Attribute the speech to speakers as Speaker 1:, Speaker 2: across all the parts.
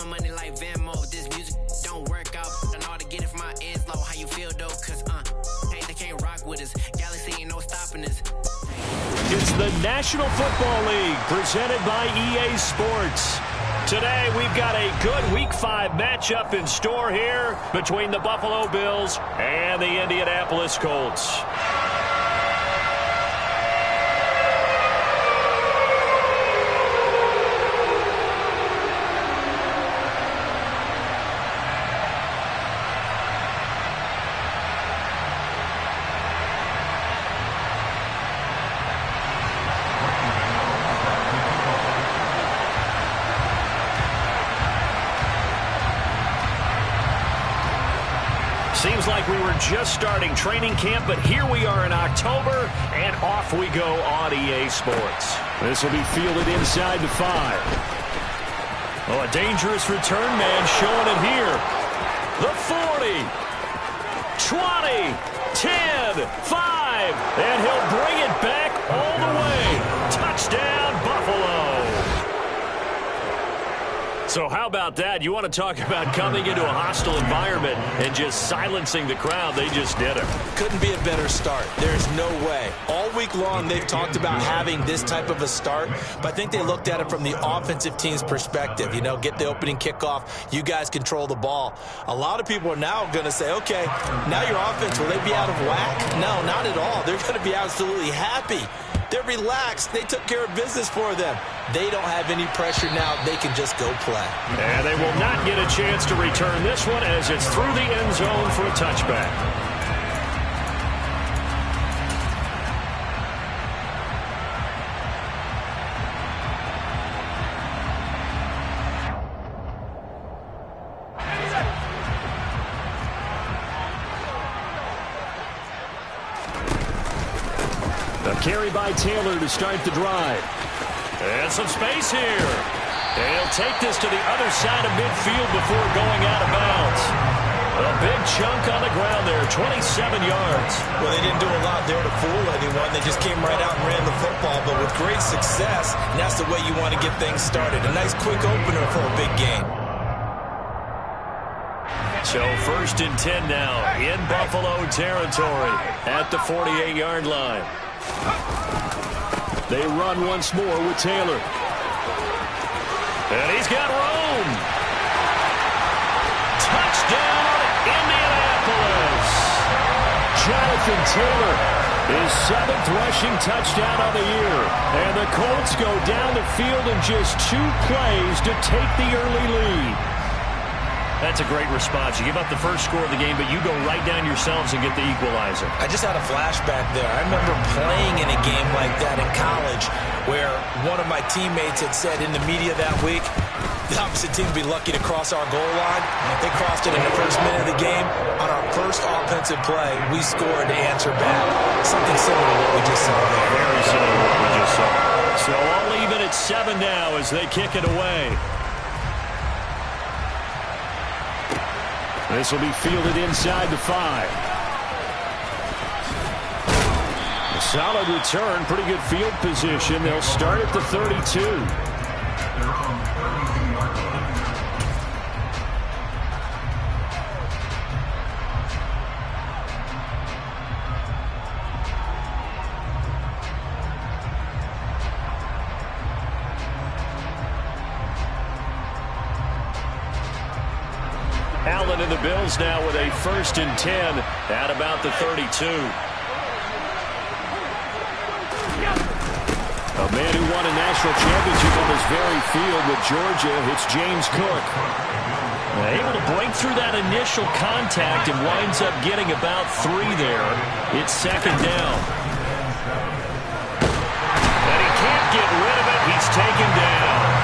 Speaker 1: money like Venmo. This music don't work out. I know how to get it from my ends low. How you feel though? Cause hey, they can't rock with us. Galaxy ain't no stopping us.
Speaker 2: It's the National Football League presented by EA Sports. Today we've got a good Week 5 matchup in store here between the Buffalo Bills and the Indianapolis Colts. Seems like we were just starting training camp, but here we are in October, and off we go on EA Sports. This will be fielded inside the 5. Oh, a dangerous return man showing it here. The 40, 20, 10, 5, and he'll bring it back all the way. Touchdown, Buffalo. So how about that? You want to talk about coming into a hostile environment and just silencing the crowd. They just did it.
Speaker 3: Couldn't be a better start. There's no way. All week long, they've talked about having this type of a start, but I think they looked at it from the offensive team's perspective. You know, get the opening kickoff. You guys control the ball. A lot of people are now going to say, okay, now your offense, will they be out of whack? No, not at all. They're going to be absolutely happy. They're relaxed. They took care of business for them. They don't have any pressure now. They can just go play.
Speaker 2: And they will not get a chance to return this one as it's through the end zone for a touchback. A carry by Taylor to start the drive. And some space here. And he'll take this to the other side of midfield before going out of bounds. A big chunk on the ground there, 27 yards.
Speaker 3: Well, they didn't do a lot there to fool anyone. They just came right out and ran the football, but with great success, and that's the way you want to get things started. A nice quick opener for a big game.
Speaker 2: So 1st and 10 now in Buffalo territory at the 48-yard line. They run once more with Taylor. And he's got room. Touchdown, Indianapolis. Jonathan Taylor, his 7th rushing touchdown of the year. And the Colts go down the field in just 2 plays to take the early lead. That's a great response. You give up the first score of the game, but you go right down yourselves and get the equalizer.
Speaker 3: I just had a flashback there. I remember playing in a game like that in college where one of my teammates had said in the media that week, the opposite team would be lucky to cross our goal line. They crossed it in the first minute of the game. On our first offensive play, we scored to answer back. Something similar to what we just saw there.
Speaker 2: Very similar to what we just saw. So all even at 7 now as they kick it away. This will be fielded inside the 5. A solid return, pretty good field position. They'll start at the 32. Allen and the Bills now with a 1st and 10 at about the 32. A man who won a national championship on this very field with Georgia, it's James Cook. Able to break through that initial contact and winds up getting about 3 there. It's 2nd down. And he can't get rid of it. He's taken down.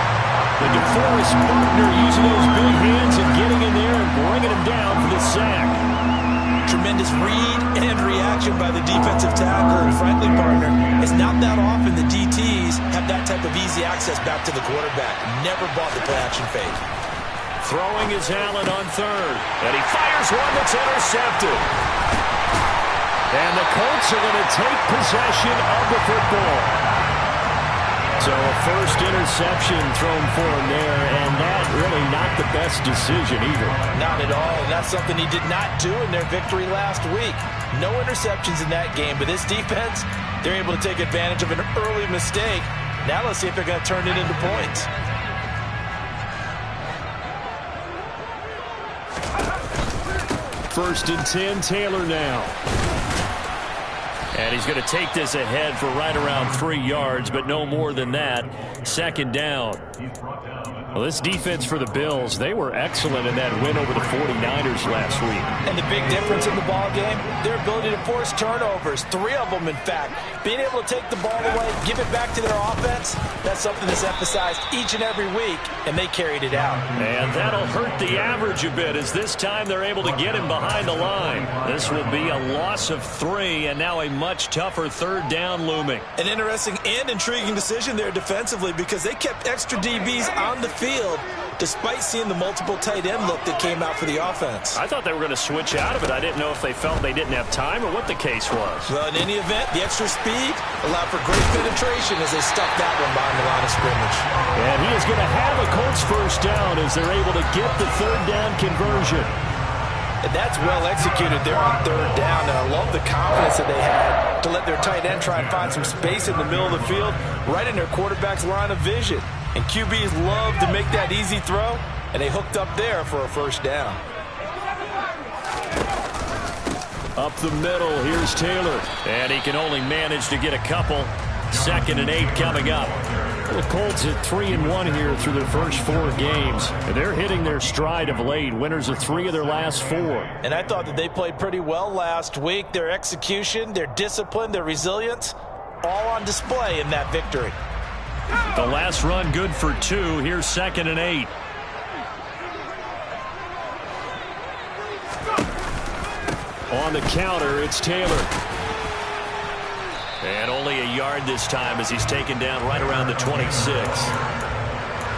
Speaker 2: The DeForest partner using those big hands and getting in there and bringing him down for the sack.
Speaker 3: Tremendous read and reaction by the defensive tackle. And frankly, partner, it's not that often the DTs have that type of easy access back to the quarterback. Never bought the play-action fake.
Speaker 2: Throwing is Allen on 3rd. And he fires one that's intercepted. And the Colts are going to take possession of the football. So a first interception thrown for him there, and that really not not the best decision either.
Speaker 3: Not at all, and that's something he did not do in their victory last week. No interceptions in that game, but this defense, they're able to take advantage of an early mistake. Now let's see if they're going to turn it into points.
Speaker 2: First and 10, Taylor now. And he's going to take this ahead for right around 3 yards, but no more than that. Second down. Well, this defense for the Bills, they were excellent in that win over the 49ers last week.
Speaker 3: And the big difference in the ball game, their ability to force turnovers, 3 of them in fact. Being able to take the ball away, give it back to their offense, that's something that's emphasized each and every week, and they carried it out.
Speaker 2: And that'll hurt the average a bit as this time they're able to get him behind the line. This will be a loss of 3 and now a much tougher third down looming.
Speaker 3: An interesting and intriguing decision there defensively because they kept extra DBs on the field despite seeing the multiple tight end look that came out for the offense.
Speaker 2: I thought they were going to switch out of it. I didn't know if they felt they didn't have time or what the case was.
Speaker 3: Well, in any event, the extra speed allowed for great penetration as they stuck that one behind the line of scrimmage.
Speaker 2: And he is going to have a Colts first down as they're able to get the third down conversion.
Speaker 3: And that's well executed there on third down, and I love the confidence that they had to let their tight end try and find some space in the middle of the field, right in their quarterback's line of vision. And QBs love to make that easy throw, and they hooked up there for a first down.
Speaker 2: Up the middle, here's Taylor. And he can only manage to get a couple. 2nd and 8 coming up. The Colts at 3-1 here through their first 4 games. And they're hitting their stride of late. Winners of 3 of their last 4.
Speaker 3: And I thought that they played pretty well last week. Their execution, their discipline, their resilience, all on display in that victory.
Speaker 2: The last run good for 2. Here's 2nd and 8. On the counter, it's Taylor. And only a yard this time as he's taken down right around the 26.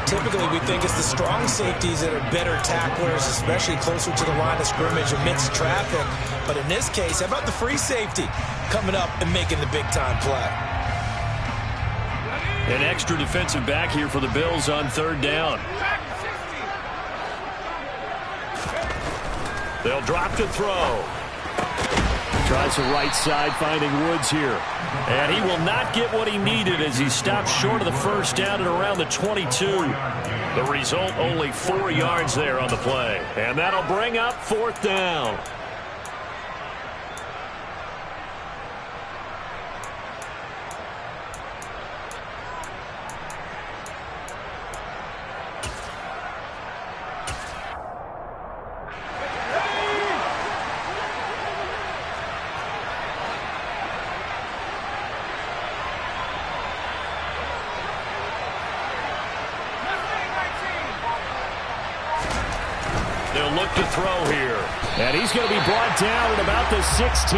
Speaker 3: Typically, we think it's the strong safeties that are better tacklers, especially closer to the line of scrimmage amidst traffic. But in this case, how about the free safety coming up and making the big-time play?
Speaker 2: An extra defensive back here for the Bills on third down. They'll drop to throw. Tries the right side, finding Woods here. And he will not get what he needed as he stopped short of the first down at around the 22. The result, only 4 yards there on the play. And that'll bring up 4th down. They'll look to throw here. And he's going to be brought down at about the 16.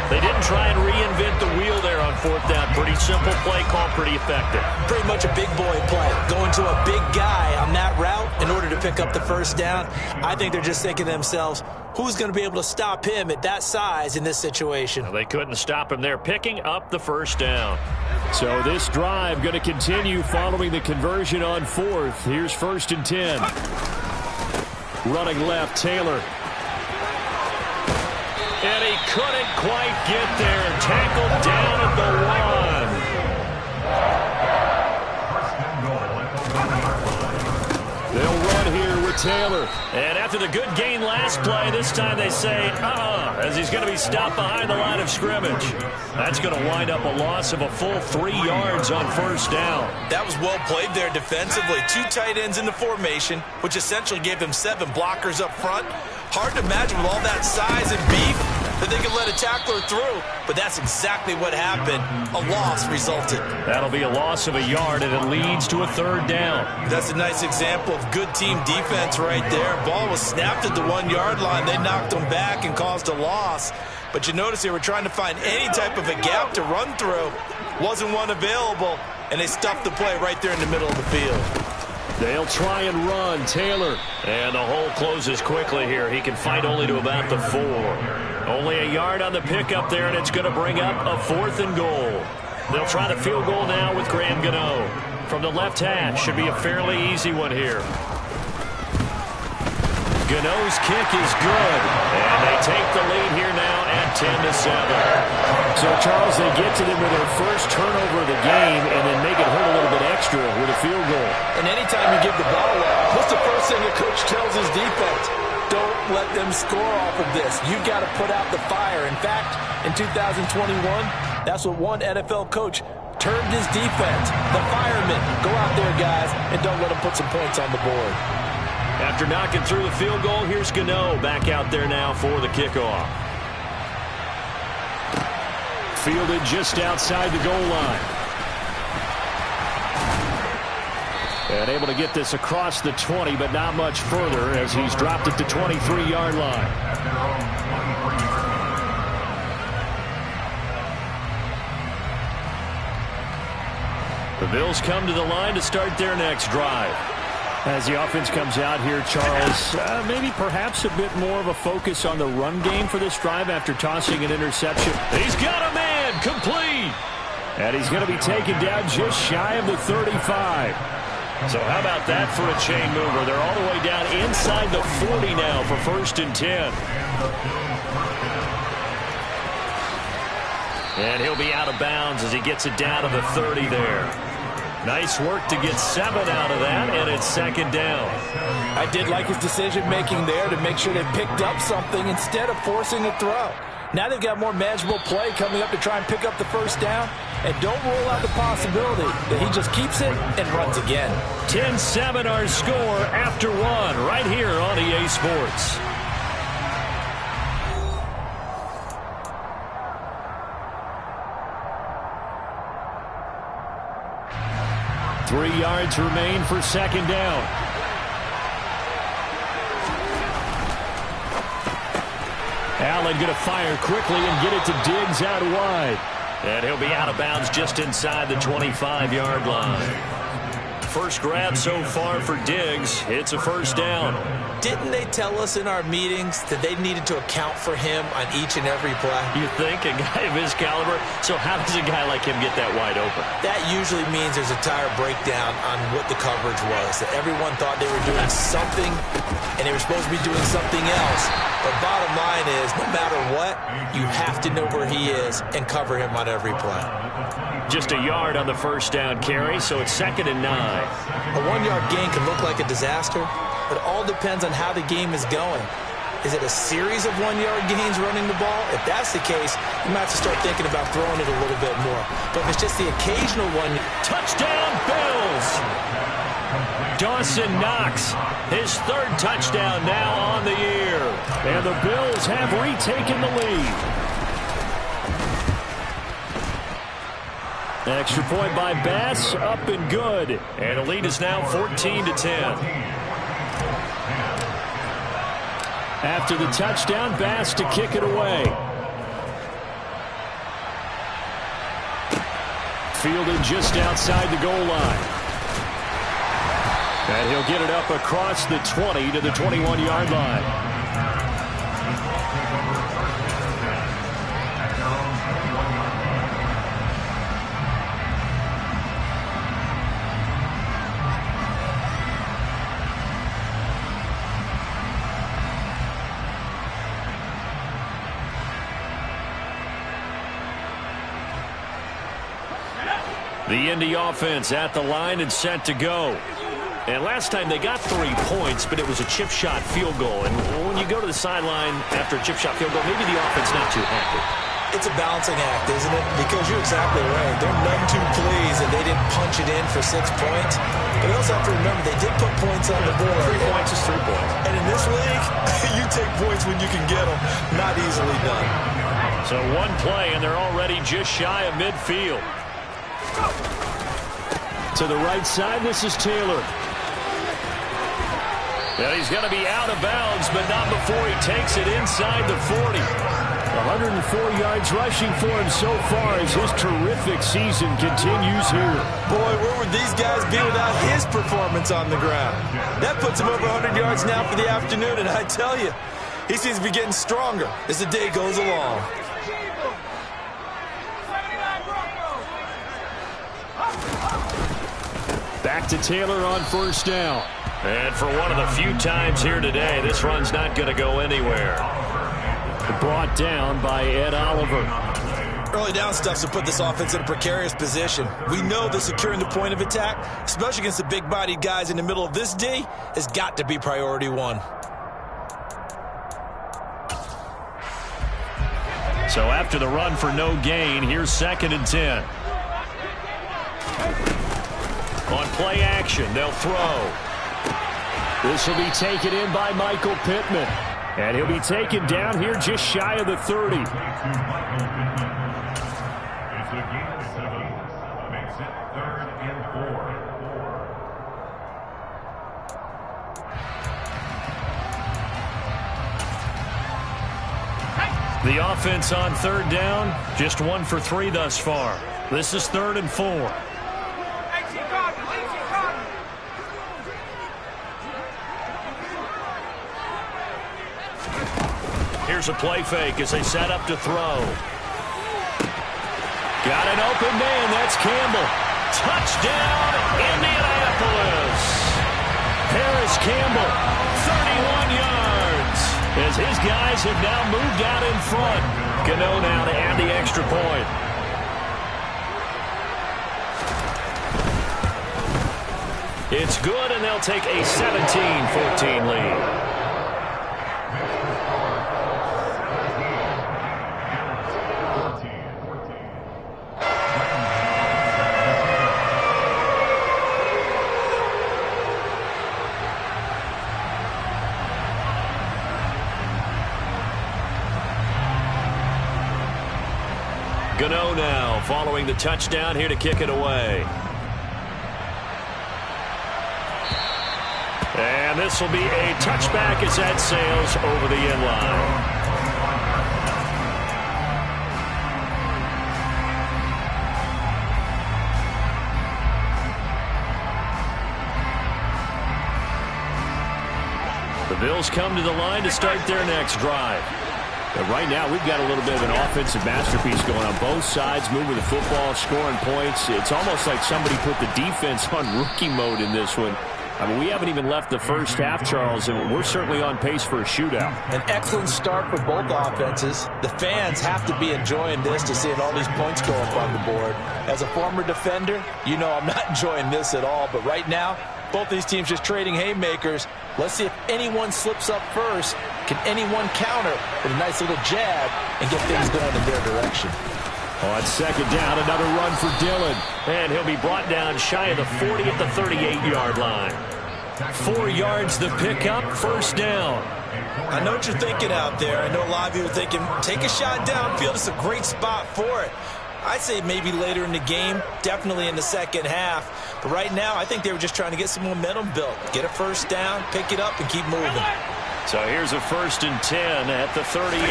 Speaker 2: They didn't try and reinvent the wheel there on 4th down. Pretty simple play call, pretty effective.
Speaker 3: Pretty much a big boy play. Going to a big guy on that route in order to pick up the first down. I think they're just thinking to themselves, who's going to be able to stop him at that size in this situation?
Speaker 2: Well, they couldn't stop him there, picking up the first down. So this drive going to continue following the conversion on 4th. Here's 1st and 10. Running left, Taylor. And he couldn't quite get there. Tackled down at the 1. They'll run here with Taylor. And after the good gain last play, this time they say, as he's going to be stopped behind the line of scrimmage. That's going to wind up a loss of a full 3 yards on first down.
Speaker 3: That was well played there defensively. 2 tight ends in the formation, which essentially gave them 7 blockers up front. Hard to imagine with all that size and beef that they could let a tackler through, but that's exactly what happened. A loss resulted.
Speaker 2: That'll be a loss of a yard, and it leads to a 3rd down.
Speaker 3: That's a nice example of good team defense right there. Ball was snapped at the 1-yard line. They knocked them back and caused a loss. But you notice they were trying to find any type of a gap to run through. Wasn't one available, and they stuffed the play right there in the middle of the field.
Speaker 2: They'll try and run. Taylor. And the hole closes quickly here. He can fight only to about the 4. Only a yard on the pickup there, and it's going to bring up a 4th and goal. They'll try the field goal now with Graham Gano. From the left hash, should be a fairly easy one here. Gano's kick is good. And they take the lead here now at 10-7.
Speaker 4: So, Charles, they get to them with their first turnover of the game and then make it hurt a little bit extra with a field goal.
Speaker 3: And anytime you give the ball up, what's the first thing a coach tells his defense? Don't let them score off of this. You've got to put out the fire. In fact, in 2021, that's what one NFL coach termed his defense. The firemen. Go out there, guys, and don't let them put some points on the board.
Speaker 2: After knocking through the field goal, here's Gano back out there now for the kickoff. Fielded just outside the goal line. And able to get this across the 20, but not much further as he's dropped at the 23-yard line. The Bills come to the line to start their next drive.
Speaker 4: As the offense comes out here, Charles, maybe perhaps a bit more of a focus on the run game for this drive after tossing an interception.
Speaker 2: He's got a man, complete.
Speaker 4: And he's going to be taken down just shy of the 35.
Speaker 2: So how about that for a chain mover? They're all the way down inside the 40 now for 1st and 10. And he'll be out of bounds as he gets it down to the 30 there. Nice work to get 7 out of that, and it's 2nd down.
Speaker 3: I did like his decision-making there to make sure they picked up something instead of forcing a throw. Now they've got more manageable play coming up to try and pick up the 1st down. And don't rule out the possibility that he just keeps it and runs again.
Speaker 2: 10-7 our score after 1 right here on EA Sports. Three yards remain for 2nd down. Allen going to fire quickly and get it to Diggs out wide. And he'll be out of bounds just inside the 25-yard line. First grab so far for Diggs. It's a 1st down.
Speaker 3: Didn't they tell us in our meetings that they needed to account for him on each and every play?
Speaker 2: You think? A guy of his caliber? So how does a guy like him get that wide open?
Speaker 3: That usually means there's a tire breakdown on what the coverage was. That everyone thought they were doing something, and they were supposed to be doing something else. But bottom line is, no matter what, you have to know where he is and cover him on every play.
Speaker 2: Just a yard on the 1st down carry, so it's 2nd and 9.
Speaker 3: A 1-yard gain can look like a disaster, but it all depends on how the game is going. Is it a series of 1-yard gains running the ball? If that's the case, you might have to start thinking about throwing it a little bit more. But if it's just the occasional one...
Speaker 2: Touchdown, Bills! Dawson Knox, his 3rd touchdown now on the year.
Speaker 4: And the Bills have retaken the lead.
Speaker 2: Extra point by Bass, up and good. And the lead is now 14-10.
Speaker 4: After the touchdown, Bass to kick it away. Fielded just outside the goal line. And he'll get it up across the 20 to the 21-yard line.
Speaker 2: The Indy offense at the line and set to go. And last time they got 3 points, but it was a chip shot field goal. And when you go to the sideline after a chip shot field goal, maybe the offense not too happy.
Speaker 3: It's a balancing act, isn't it? Because you're exactly right. They're none too pleased that they didn't punch it in for 6 points. But we also have to remember they did put points on the board.
Speaker 2: 3 points is 3 points.
Speaker 3: And in this league, you take points when you can get them. Not easily done.
Speaker 2: So 1 play, and they're already just shy of midfield.
Speaker 4: To the right side, this is Taylor.
Speaker 2: And he's going to be out of bounds, but not before he takes it inside the 40.
Speaker 4: 104 yards rushing for him so far as his terrific season continues here.
Speaker 3: Boy, where would these guys be without his performance on the ground? That puts him over 100 yards now for the afternoon, and I tell you, he seems to be getting stronger as the day goes along.
Speaker 4: Back to Taylor on 1st down.
Speaker 2: And for one of the few times here today, this run's not going to go anywhere.
Speaker 4: Brought down by Ed Oliver.
Speaker 3: Early down stuffs will put this offense in a precarious position. We know that securing the point of attack, especially against the big-bodied guys in the middle of this D, has got to be priority one.
Speaker 2: So after the run for no gain, here's 2nd and 10. On play action, they'll throw.
Speaker 4: This will be taken in by Michael Pittman. And he'll be taken down here just shy of the 30.
Speaker 2: The offense on 3rd down, just 1 for 3 thus far. This is 3rd and 4. Here's a play fake as they set up to throw. Got an open man. That's Campbell. Touchdown, Indianapolis. Harris Campbell, 31 yards. As his guys have now moved out in front. Gano now to add the extra point. It's good, and they'll take a 17-14 lead. Gano now following the touchdown here to kick it away. And this will be a touchback as that sails over the end line. The Bills come to the line to start their next drive. But right now, we've got a little bit of an offensive masterpiece going on both sides, moving the football, scoring points. It's almost like somebody put the defense on rookie mode in this one. I mean, we haven't even left the first half, Charles, and we're certainly on pace for a shootout.
Speaker 3: An excellent start for both offenses. The fans have to be enjoying this to seeing all these points go up on the board. As a former defender, you know I'm not enjoying this at all. But right now, both these teams just trading haymakers. Let's see if anyone slips up first. Can anyone counter with a nice little jab and get things going in their direction?
Speaker 2: On 2nd down, another run for Dillon. And he'll be brought down shy of the 40 at the 38-yard line. 4 yards the pickup, 1st down.
Speaker 3: I know what you're thinking out there. I know a lot of you are thinking, take a shot downfield. It's a great spot for it. I'd say maybe later in the game, definitely in the second half. But right now, I think they were just trying to get some momentum built. Get a 1st down, pick it up, and keep moving.
Speaker 2: So here's a 1st and 10 at the 38.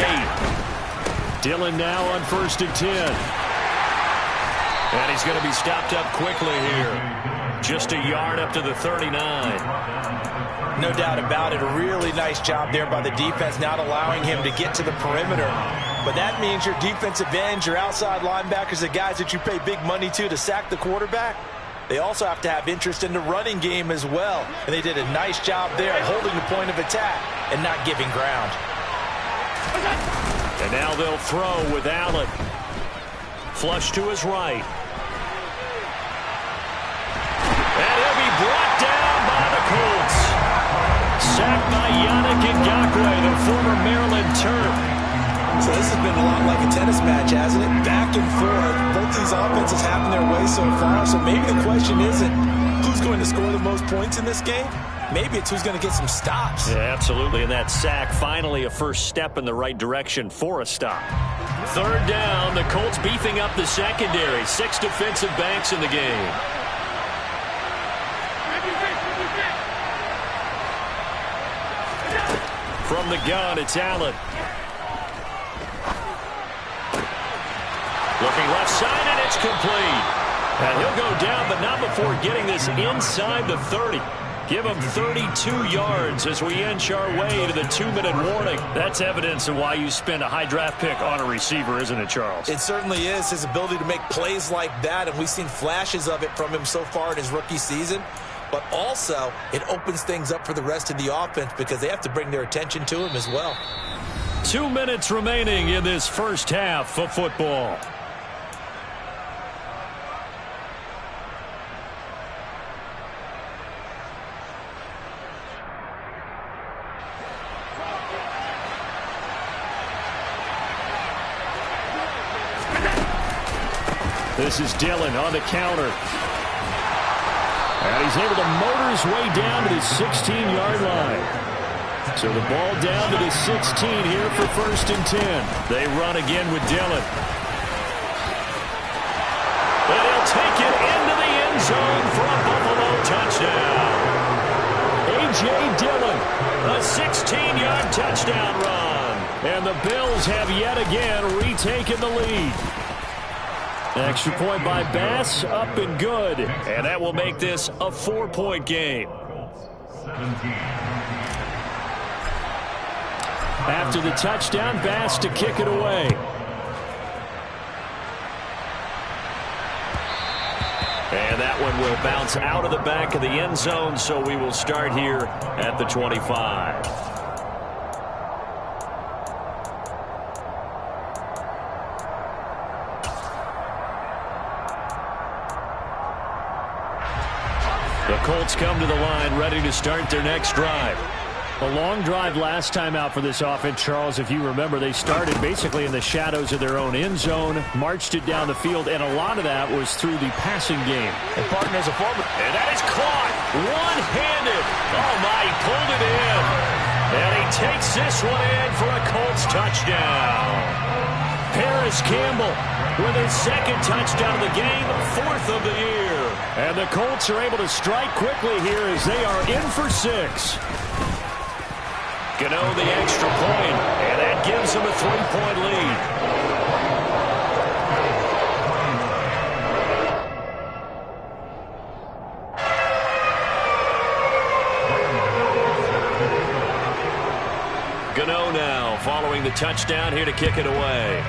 Speaker 2: Dillon now on 1st and 10. And he's going to be stopped up quickly here. Just a yard up to the 39.
Speaker 3: No doubt about it. A really nice job there by the defense, not allowing him to get to the perimeter. But that means your defensive ends, your outside linebackers, the guys that you pay big money to sack the quarterback, they also have to have interest in the running game as well. And they did a nice job there holding the point of attack and not giving ground.
Speaker 2: And now they'll throw with Allen. Flush to his right. And he'll be brought down by the Colts. Sacked by Yannick Ngakoue, the former Maryland Terp.
Speaker 3: So this has been a lot like a tennis match, hasn't it? Back and forth. Both these offenses having their way so far. So maybe the question isn't who's going to score the most points in this game. Maybe it's who's going to get some stops.
Speaker 2: Yeah, absolutely. And that sack, finally a first step in the right direction for a stop. 3rd down, the Colts beefing up the secondary. 6 defensive backs in the game. From the gun, it's Allen. Looking left side, and it's complete. And he'll go down, but not before getting this inside the 30. Give him 32 yards as we inch our way to the 2-minute warning. That's evidence of why you spend a high draft pick on a receiver, isn't it, Charles?
Speaker 3: It certainly is. His ability to make plays like that, and we've seen flashes of it from him so far in his rookie season. but also it opens things up for the rest of the offense because they have to bring their attention to him as well.
Speaker 2: 2 minutes remaining in this first half of football. This is Dillon on the counter. And he's able to motor his way down to the 16-yard line. So the ball down to the 16 here for 1st and 10. They run again with Dillon. And he'll take it into the end zone for a Buffalo touchdown. A.J. Dillon, a 16-yard touchdown run. And the Bills have yet again retaken the lead. Extra point by Bass, up and good. And that will make this a 4-point game. After the touchdown, Bass to kick it away. And that one will bounce out of the back of the end zone, so we will start here at the 25. The Colts come to the line, ready to start their next drive. A long drive last time out for this offense, Charles. If you remember, they started basically in the shadows of their own end zone, marched it down the field, and a lot of that was through the passing game.
Speaker 3: And partners are forward.
Speaker 2: And that is caught one-handed. Oh, my, he pulled it in. And he takes this one in for a Colts touchdown. Paris Campbell with his 2nd touchdown of the game, 4th of the year. And the Colts are able to strike quickly here as they are in for 6. Gano the extra point, and that gives them a 3-point lead. Gano now following the touchdown here to kick it away.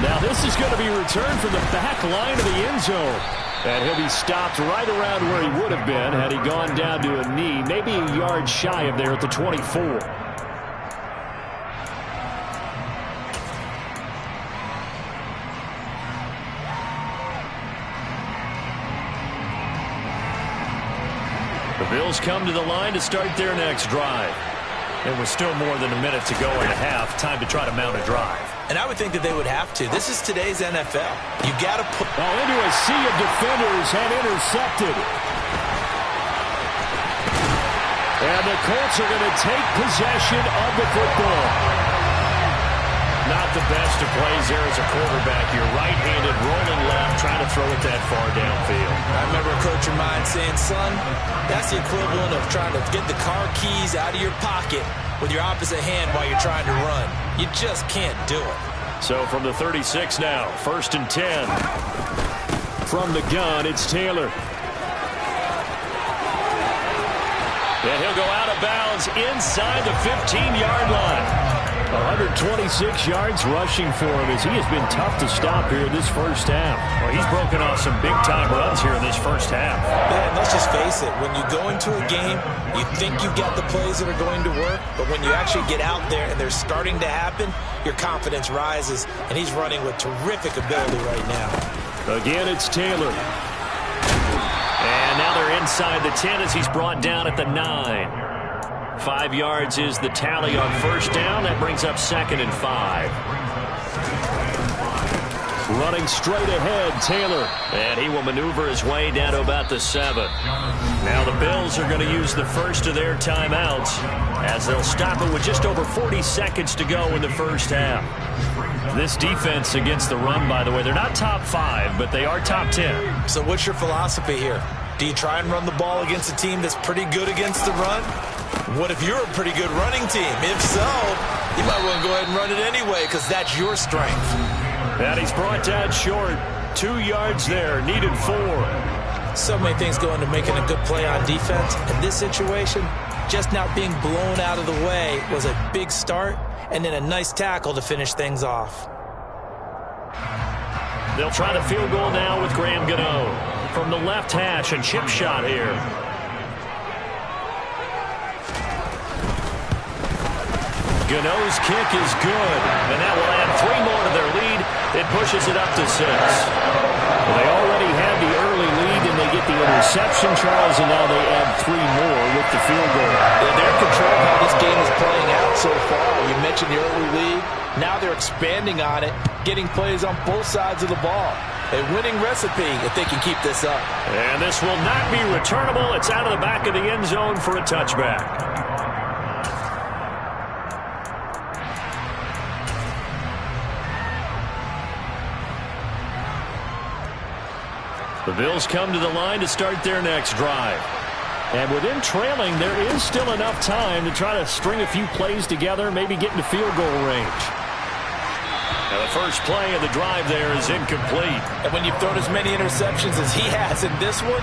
Speaker 2: Now this is going to be returned from the back line of the end zone. And he'll be stopped right around where he would have been had he gone down to a knee, maybe a yard shy of there at the 24. The Bills come to the line to start their next drive. And with still more than a minute to go in the half, time to try to mount a drive.
Speaker 3: And I would think that they would have to. This is today's NFL. You got to put...
Speaker 2: into a sea of defenders and intercepted. And the Colts are going to take possession of the football. Not the best of plays there as a quarterback. You're right-handed, rolling left, trying to throw it that far downfield.
Speaker 3: I remember a coach of mine saying, son, that's the equivalent of trying to get the car keys out of your pocket with your opposite hand while you're trying to run. You just can't do it.
Speaker 2: So from the 36 now, 1st and 10. From the gun, it's Taylor. And he'll go out of bounds inside the 15-yard line. 126 yards rushing for him as he has been tough to stop here this first half. Well, he's broken off some big-time runs here in this first half.
Speaker 3: Man, let's just face it. When you go into a game, you think you've got the plays that are going to work, but when you actually get out there and they're starting to happen, your confidence rises, and he's running with terrific ability right now.
Speaker 2: Again, it's Taylor. And now they're inside the 10 as he's brought down at the 9. 5 yards is the tally on first down. That brings up 2nd and 5. Running straight ahead, Taylor. And he will maneuver his way down to about the 7. Now the Bills are going to use the first of their timeouts as they'll stop it with just over 40 seconds to go in the first half. This defense against the run, by the way, they're not top 5, but they are top 10.
Speaker 3: So what's your philosophy here? Do you try and run the ball against a team that's pretty good against the run? What if you're a pretty good running team? If so, you might want to go ahead and run it anyway because that's your strength.
Speaker 2: And he's brought down short. 2 yards there, needed 4.
Speaker 3: So many things go into making a good play on defense. In this situation, just not being blown out of the way was a big start and then a nice tackle to finish things off.
Speaker 2: They'll try the field goal now with Graham Gano. From the left hash, a chip shot here. Gano's kick is good, and that will add 3 more to their lead. It pushes it up to 6. Well, they already had the early lead, and they get the interception, Charles, and now they add 3 more with the field goal.
Speaker 3: Yeah, they're in control of how this game is playing out so far. You mentioned the early lead. Now they're expanding on it, getting plays on both sides of the ball. A winning recipe if they can keep this up.
Speaker 2: And this will not be returnable. It's out of the back of the end zone for a touchback. The Bills come to the line to start their next drive. And with them trailing, there is still enough time to try to string a few plays together, maybe get into field goal range. Now the first play of the drive there is incomplete.
Speaker 3: And when you've thrown as many interceptions as he has in this one,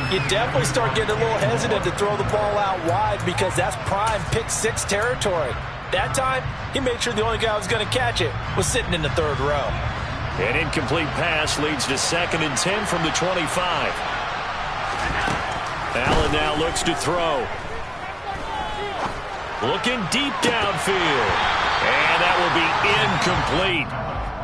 Speaker 3: you definitely start getting a little hesitant to throw the ball out wide because that's prime pick 6 territory. That time, he made sure the only guy who was going to catch it was sitting in the 3rd row.
Speaker 2: An incomplete pass leads to 2nd and 10 from the 25. Allen now looks to throw. Looking deep downfield. And that will be incomplete.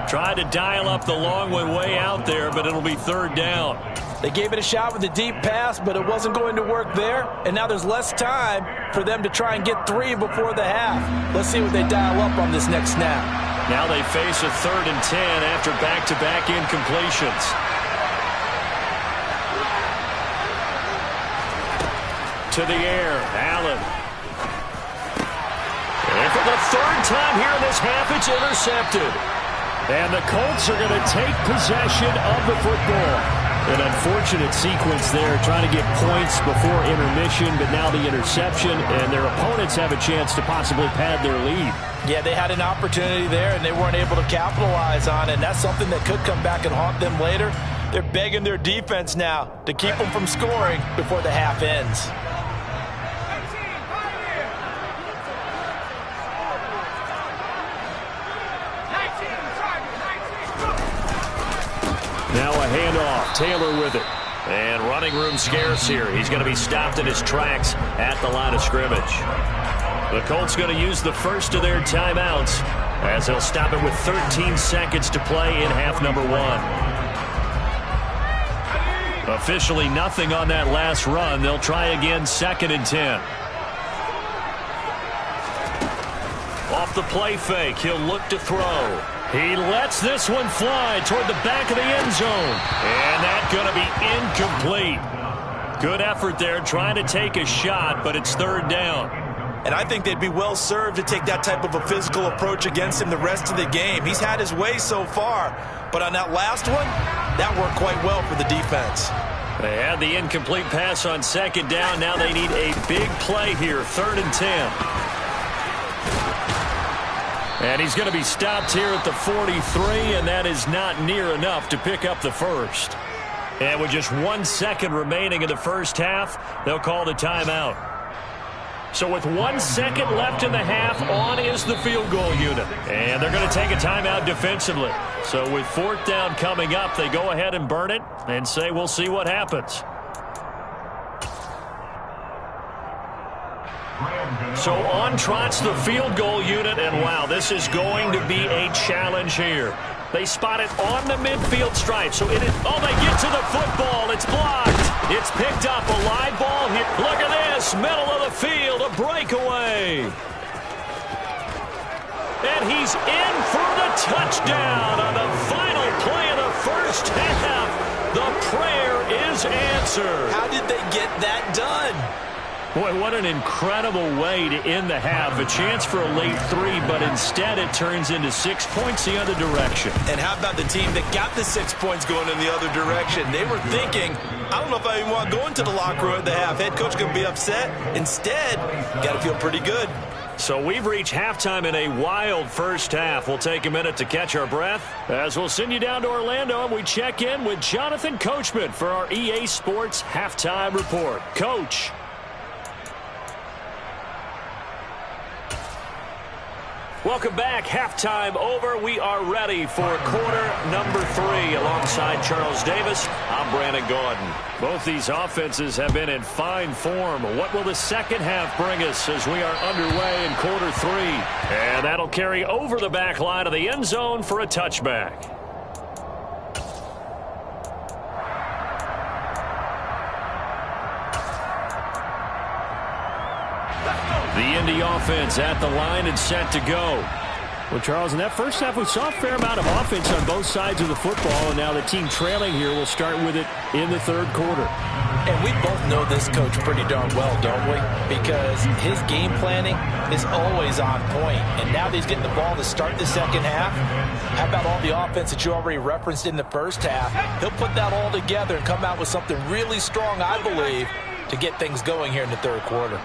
Speaker 2: Tried to dial up the long way out there, but it'll be 3rd down.
Speaker 3: They gave it a shot with a deep pass, but it wasn't going to work there. And now there's less time for them to try and get 3 before the half. Let's see what they dial up on this next snap.
Speaker 2: Now they face a 3rd and 10 after back-to-back incompletions. To the air, Allen. And for the 3rd time here in this half, it's intercepted. And the Colts are going to take possession of the football. An unfortunate sequence there, trying to get points before intermission, but now the interception, and their opponents have a chance to possibly pad their lead.
Speaker 3: Yeah, they had an opportunity there, and they weren't able to capitalize on it, and that's something that could come back and haunt them later. They're begging their defense now to keep them from scoring before the half ends.
Speaker 2: Now a handoff. Taylor with it. And running room scarce here. He's going to be stopped in his tracks at the line of scrimmage. The Colts going to use the first of their timeouts as they'll stop it with 13 seconds to play in half number 1. Officially nothing on that last run. They'll try again 2nd and 10. Off the play fake, he'll look to throw. He lets this one fly toward the back of the end zone. And that's going to be incomplete. Good effort there trying to take a shot, but it's 3rd down.
Speaker 3: And I think they'd be well served to take that type of a physical approach against him the rest of the game. He's had his way so far, but on that last one, that worked quite well for the defense.
Speaker 2: They had the incomplete pass on 2nd down. Now they need a big play here, 3rd and 10. And he's going to be stopped here at the 43, and that is not near enough to pick up the first. And with just 1 second remaining in the first half, they'll call the timeout. So with 1 second left in the half, on is the field goal unit. And they're going to take a timeout defensively. So with 4th down coming up, they go ahead and burn it and say we'll see what happens. So on trots the field goal unit, and wow, this is going to be a challenge here. They spot it on the midfield stripe, so it is, oh, they get to the football, it's blocked. It's picked up, a live ball here. Look at this, middle of the field, a breakaway. And he's in for the touchdown on the final play of the first half. The prayer is answered.
Speaker 3: How did they get that done?
Speaker 2: Boy, what an incredible way to end the half. A chance for a late 3, but instead it turns into 6 points the other direction.
Speaker 3: And how about the team that got the 6 points going in the other direction? They were thinking, I don't know if I even want to go into the locker room at the half. Head coach going to be upset. Instead, got to feel pretty good.
Speaker 2: So we've reached halftime in a wild first half. We'll take a minute to catch our breath as we'll send you down to Orlando and we check in with Jonathan Coachman for our EA Sports Halftime Report. Coach. Welcome back. Halftime over. We are ready for quarter number 3. Alongside Charles Davis, I'm Brandon Gordon.
Speaker 4: Both these offenses have been in fine form. What will the second half bring us as we are underway in quarter 3? And that'll carry over the back line of the end zone for a touchback. The Indy offense at the line and set to go. Well, Charles, in that first half, we saw a fair amount of offense on both sides of the football, and now the team trailing here will start with it in the third quarter.
Speaker 3: And we both know this coach pretty darn well, don't we? Because his game planning is always on point. And now that he's getting the ball to start the second half, how about all the offense that you already referenced in the first half? He'll put that all together and come out with something really strong, I believe, to get things going here in the third quarter.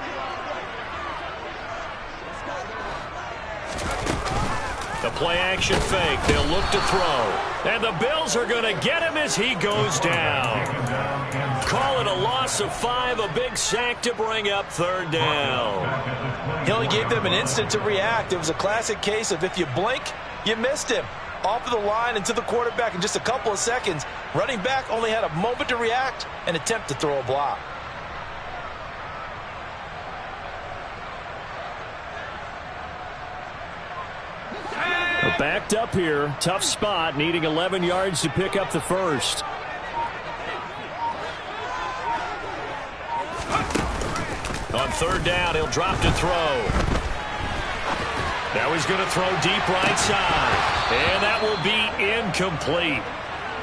Speaker 2: The play-action fake. They'll look to throw. And the Bills are going to get him as he goes down. Call it a loss of 5, a big sack to bring up third down.
Speaker 3: He only gave them an instant to react. It was a classic case of if you blink, you missed him. Off of the line and to the quarterback in just a couple of seconds. Running back only had a moment to react and attempt to throw a block.
Speaker 4: We're backed up here. Tough spot, needing 11 yards to pick up the first.
Speaker 2: On third down, he'll drop to throw. Now he's going to throw deep right side. And that will be incomplete.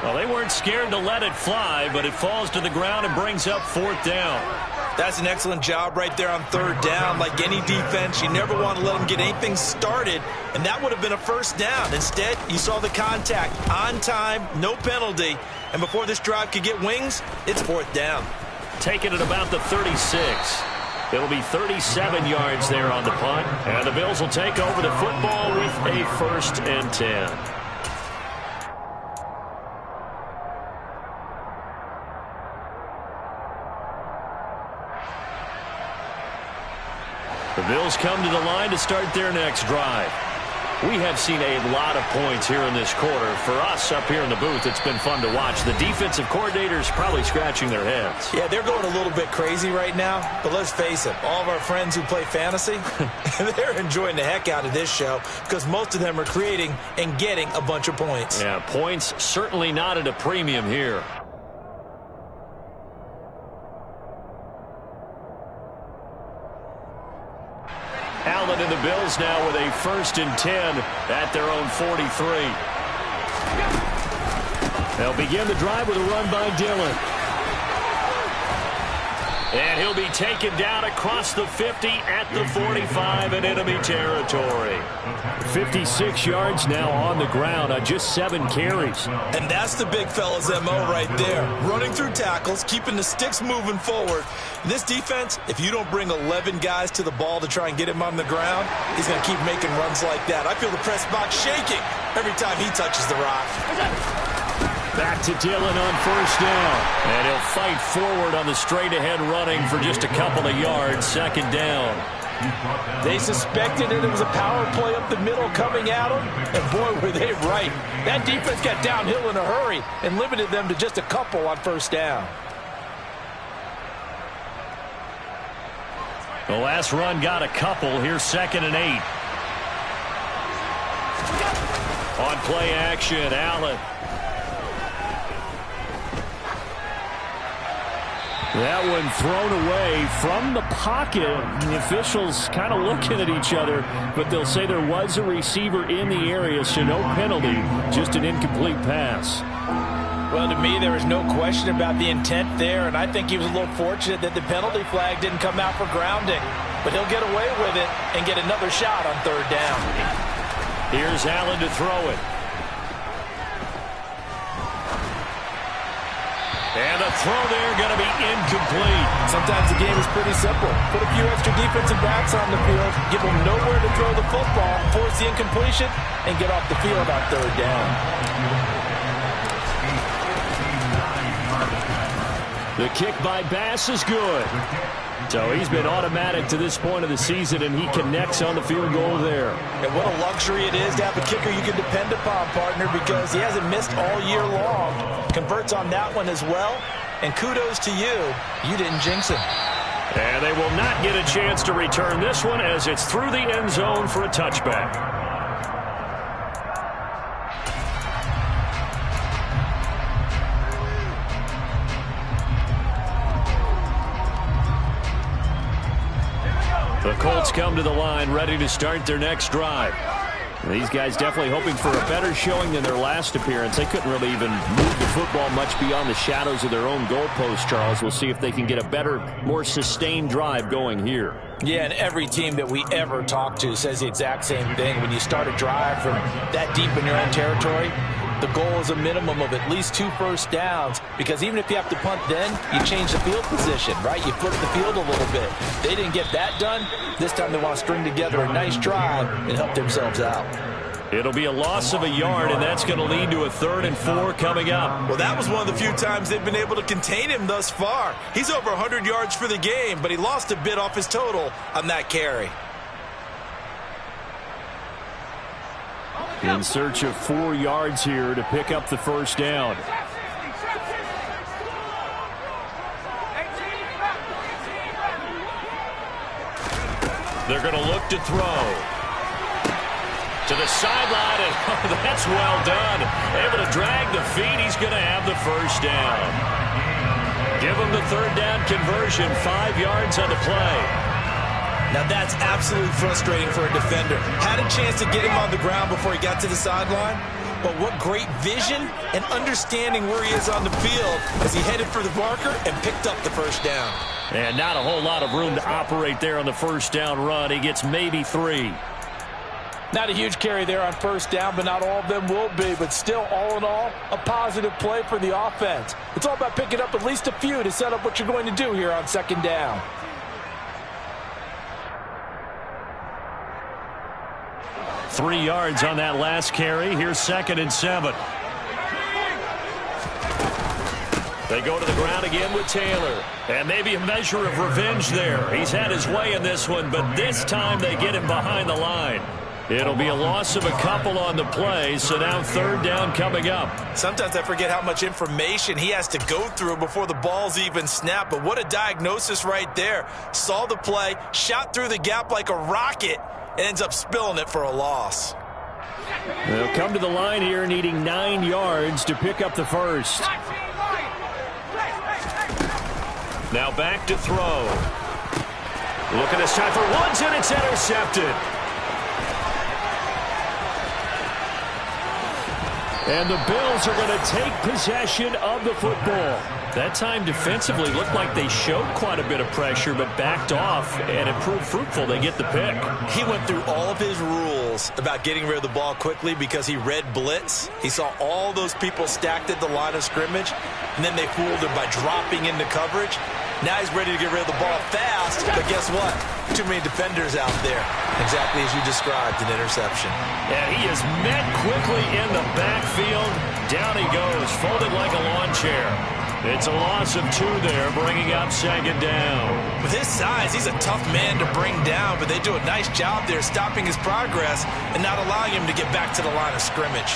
Speaker 2: Well, they weren't scared to let it fly, but it falls to the ground and brings up fourth down.
Speaker 3: That's an excellent job right there on third down. Like any defense, you never want to let them get anything started, and that would have been a first down. Instead, you saw the contact on time, no penalty, and before this drive could get wings, it's fourth down.
Speaker 2: Taken at about the 36. It'll be 37 yards there on the punt, and the Bills will take over the football with a 1st and 10. The Bills come to the line to start their next drive. We have seen a lot of points here in this quarter. For us up here in the booth, it's been fun to watch. The defensive coordinators probably scratching their heads.
Speaker 3: Yeah, they're going a little bit crazy right now, but let's face it, all of our friends who play fantasy, they're enjoying the heck out of this show because most of them are creating and getting a bunch of points.
Speaker 2: Yeah, points certainly not at a premium here. Allen and the Bills now with a 1st and 10 at their own 43.
Speaker 4: They'll begin the drive with a run by Dillon.
Speaker 2: And he'll be taken down across the 50 at the 45 in enemy territory.
Speaker 4: 56 yards now on the ground on just 7 carries.
Speaker 3: And that's the big fella's MO right there. Running through tackles, keeping the sticks moving forward. This defense, if you don't bring 11 guys to the ball to try and get him on the ground, he's going to keep making runs like that. I feel the press box shaking every time he touches the rock.
Speaker 4: Back to Dillon on 1st down.
Speaker 2: And he'll fight forward on the straight-ahead running for just a couple of yards. 2nd down.
Speaker 3: They suspected it was a power play up the middle coming at them, and boy, were they right. That defense got downhill in a hurry and limited them to just a couple on 1st down.
Speaker 2: The last run got a couple. Here's 2nd and 8. On play action, Allen.
Speaker 4: That one thrown away from the pocket. The officials kind of looking at each other, but they'll say there was a receiver in the area, so no penalty, just an incomplete pass.
Speaker 3: Well, to me, there was no question about the intent there, and I think he was a little fortunate that the penalty flag didn't come out for grounding. But he'll get away with it and get another shot on 3rd down.
Speaker 2: Here's Allen to throw it. And a throw there going to be incomplete.
Speaker 3: Sometimes the game is pretty simple. Put a few extra defensive backs on the field, give them nowhere to throw the football, force the incompletion, and get off the field on 3rd down.
Speaker 4: The kick by Bass is good. So he's been automatic to this point of the season, and he connects on the field goal there.
Speaker 3: And what a luxury it is to have a kicker you can depend upon, partner, because he hasn't missed all year long. Converts on that one as well. And kudos to you. You didn't jinx him.
Speaker 4: And they will not get a chance to return this one as it's through the end zone for a touchback. The Colts come to the line ready to start their next drive. These guys definitely hoping for a better showing than their last appearance. They couldn't really even move the football much beyond the shadows of their own goalpost, Charles. We'll see if they can get a better, more sustained drive going here.
Speaker 3: Yeah, and every team that we ever talk to says the exact same thing. When you start a drive from that deep in your own territory, the goal is a minimum of at least 2 first downs, because even if you have to punt then, you change the field position, right? You flip the field a little bit. They didn't get that done. This time they want to string together a nice drive and help themselves out.
Speaker 4: It'll be a loss of a yard, and that's going to lead to a 3rd and 4 coming up.
Speaker 3: Well, that was one of the few times they've been able to contain him thus far. He's over 100 yards for the game, but he lost a bit off his total on that carry.
Speaker 4: In search of 4 yards here to pick up the first down. They're going to look to throw. To the sideline, and oh, that's well done. Able to drag the feet. He's going to have the first down. Give him the 3rd down conversion. 5 yards on the play.
Speaker 3: Now that's absolutely frustrating for a defender. Had a chance to get him on the ground before he got to the sideline, but what great vision and understanding where he is on the field as he headed for the marker and picked up the first down.
Speaker 4: And not a whole lot of room to operate there on the first down run. He gets maybe 3.
Speaker 3: Not a huge carry there on first down, but not all of them will be. But still, all in all, a positive play for the offense. It's all about picking up at least a few to set up what you're going to do here on 2nd down.
Speaker 4: Three yards on that last carry. Here's 2nd and 7. They go to the ground again with Taylor. And maybe a measure of revenge there. He's had his way in this one, but this time they get him behind the line. It'll be a loss of a couple on the play, so now 3rd down coming up.
Speaker 3: Sometimes I forget how much information he has to go through before the ball's even snapped, but what a diagnosis right there. Saw the play, shot through the gap like a rocket, and ends up spilling it for a loss.
Speaker 4: They'll come to the line here needing 9 yards to pick up the first. Now back to throw. Look at this time for Woods, and it's intercepted. And the Bills are going to take possession of the football. That time defensively looked like they showed quite a bit of pressure, but backed off, and it proved fruitful. They get the pick.
Speaker 3: He went through all of his rules about getting rid of the ball quickly because he read blitz. He saw all those people stacked at the line of scrimmage, and then they fooled him by dropping into coverage. Now he's ready to get rid of the ball fast, but guess what? Too many defenders out there. Exactly as you described, an interception.
Speaker 4: And he is met quickly in the backfield. Down he goes, folded like a lawn chair. It's a loss of 2 there, bringing up 2nd down.
Speaker 3: With his size, he's a tough man to bring down, but they do a nice job there stopping his progress and not allowing him to get back to the line of scrimmage.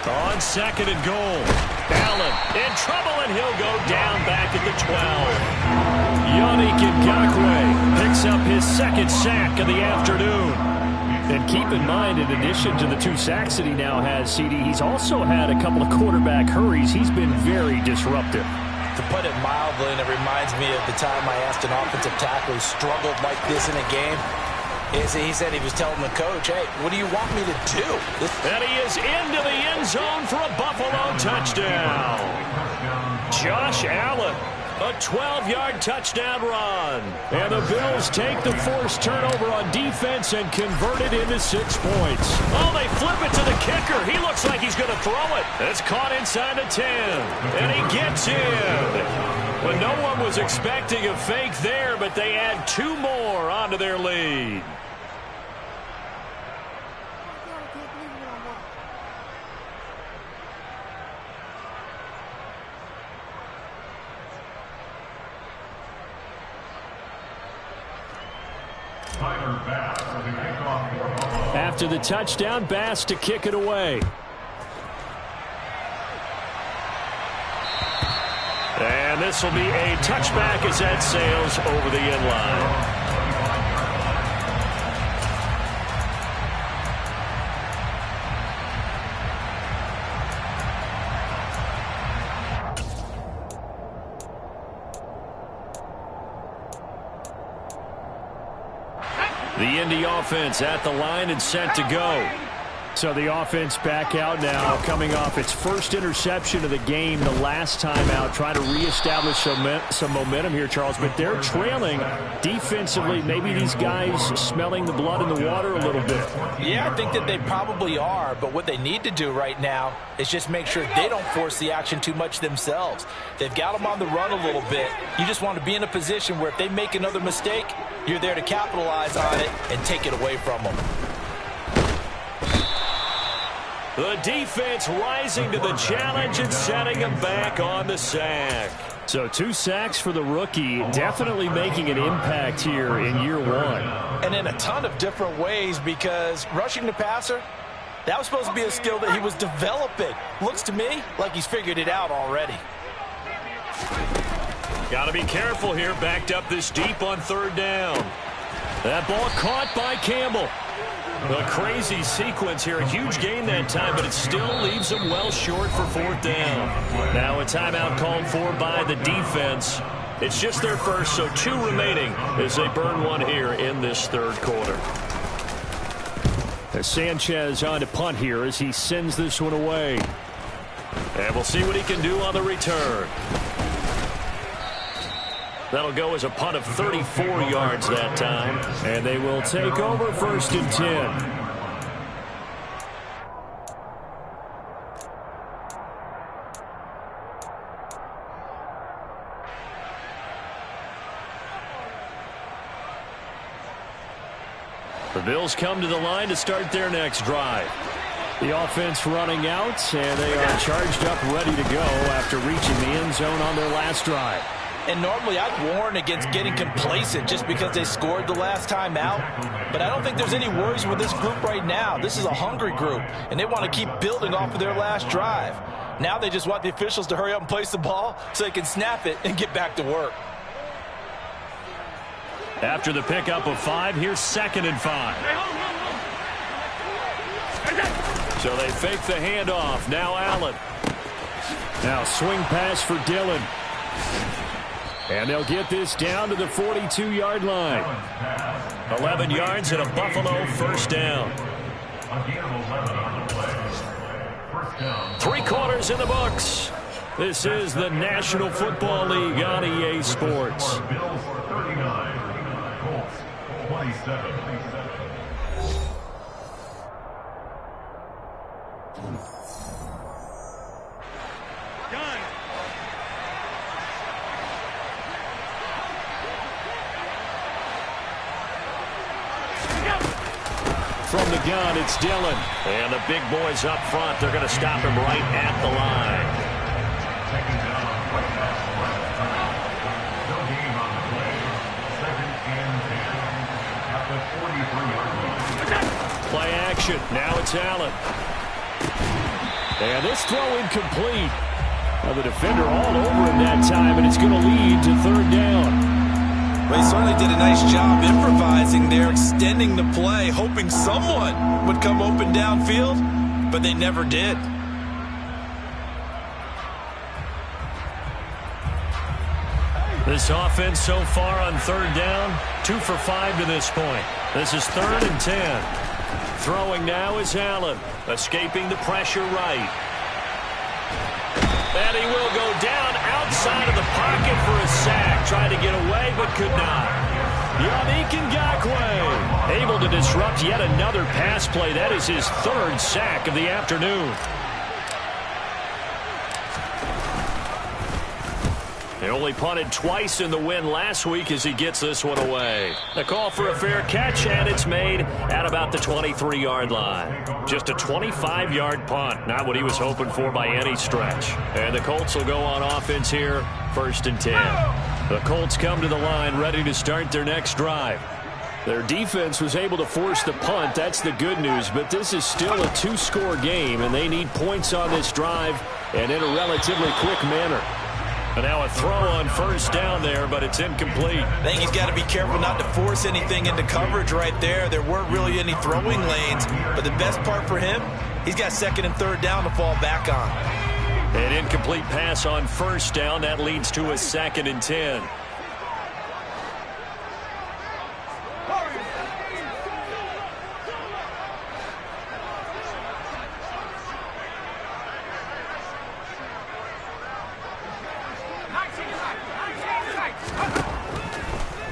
Speaker 4: On 2nd and goal, Allen in trouble, and he'll go down back at the 12. Yannick Ngakoue picks up his 2nd sack of the afternoon. And keep in mind, in addition to the 2 sacks that he now has, CD, he's also had a couple of quarterback hurries. He's been very disruptive.
Speaker 3: To put it mildly, and it reminds me of the time I asked an offensive tackle who struggled like this in a game. He said he was telling the coach, hey, what do you want me to do?
Speaker 4: And he is into the end zone for a Buffalo touchdown. Josh Allen, a 12-yard touchdown run. And the Bills take the forced turnover on defense and convert it into 6 points. Oh, they flip it to the kicker. He looks like he's going to throw it. It's caught inside the 10. And he gets in. Well, no one was expecting a fake there, but they add 2 more onto their lead. After the touchdown, Bass to kick it away. And this will be a touchback as that sails over the end line. The Indy offense at the line and set to go. So the offense back out now, coming off its first interception of the game the last time out, trying to reestablish some momentum here, Charles. But they're trailing defensively. Maybe these guys smelling the blood in the water a little bit.
Speaker 3: Yeah, I think that they probably are. But what they need to do right now is just make sure they don't force the action too much themselves. They've got them on the run a little bit. You just want to be in a position where if they make another mistake, you're there to capitalize on it and take it away from them.
Speaker 2: The defense rising to the challenge and setting him back on the sack.
Speaker 4: So 2 sacks for the rookie, definitely making an impact here in year 1.
Speaker 3: And in a ton of different ways, because rushing the passer, that was supposed to be a skill that he was developing. Looks to me like he's figured it out already.
Speaker 2: Got to be careful here, backed up this deep on 3rd down. That ball caught by Campbell. A crazy sequence here. A huge gain that time, but it still leaves them well short for 4th down. Now a timeout called for by the defense. It's just their first, so 2 remaining as they burn 1 here in this 3rd quarter.
Speaker 4: As Sanchez on to punt here as he sends this one away.
Speaker 2: And we'll see what he can do on the return. That'll go as a punt of 34 yards that time.
Speaker 4: And they will take over 1st and 10.
Speaker 2: The Bills come to the line to start their next drive.
Speaker 4: The offense running out, and they are charged up, ready to go after reaching the end zone on their last drive.
Speaker 3: And normally I'd warn against getting complacent just because they scored the last time out. But I don't think there's any worries with this group right now. This is a hungry group, and they want to keep building off of their last drive. Now they just want the officials to hurry up and place the ball so they can snap it and get back to work.
Speaker 2: After the pickup of 5, here's 2nd and 5. So they fake the handoff. Now Allen.
Speaker 4: Now swing pass for Dillon. And they'll get this down to the 42-yard line.
Speaker 2: 11 yards and a Buffalo 1st down. 3 quarters in the books. This is the National Football League on EA Sports.
Speaker 5: Bills 39, Colts 27.
Speaker 4: From the gun, it's Dillon.
Speaker 2: And the big boys up front, they're going to stop him right at the line.
Speaker 5: Second down on play pass. No game on the play. 2nd and 10 at the 43-yard line.
Speaker 4: Play action. Now it's Allen. And this throw incomplete. Well, the defender all over him that time, and it's going to lead to 3rd down.
Speaker 3: Well, he certainly did a nice job improvising there, extending the play, hoping someone would come open downfield, but they never did.
Speaker 2: This offense so far on 3rd down, 2 for 5 to this point. This is 3rd and 10. Throwing now is Allen, escaping the pressure right. And he will go down outside of the pocket for a sack. Tried to get away, but could not. Yannick Ngakoue able to disrupt yet another pass play. That is his 3rd sack of the afternoon. He only punted twice in the win last week as he gets this one away. The call for a fair catch, and it's made at about the 23-yard line. Just a 25-yard punt, not what he was hoping for by any stretch. And the Colts will go on offense here, 1st and 10. The Colts come to the line ready to start their next drive.
Speaker 4: Their defense was able to force the punt. That's the good news. But this is still a two-score game, and they need points on this drive and in a relatively quick manner. And now a throw on first down there, but it's incomplete.
Speaker 3: I think he's got to be careful not to force anything into coverage right there. There weren't really any throwing lanes, but the best part for him, he's got second and third down to fall back on.
Speaker 4: An incomplete pass on first down. That leads to a 2nd and 10.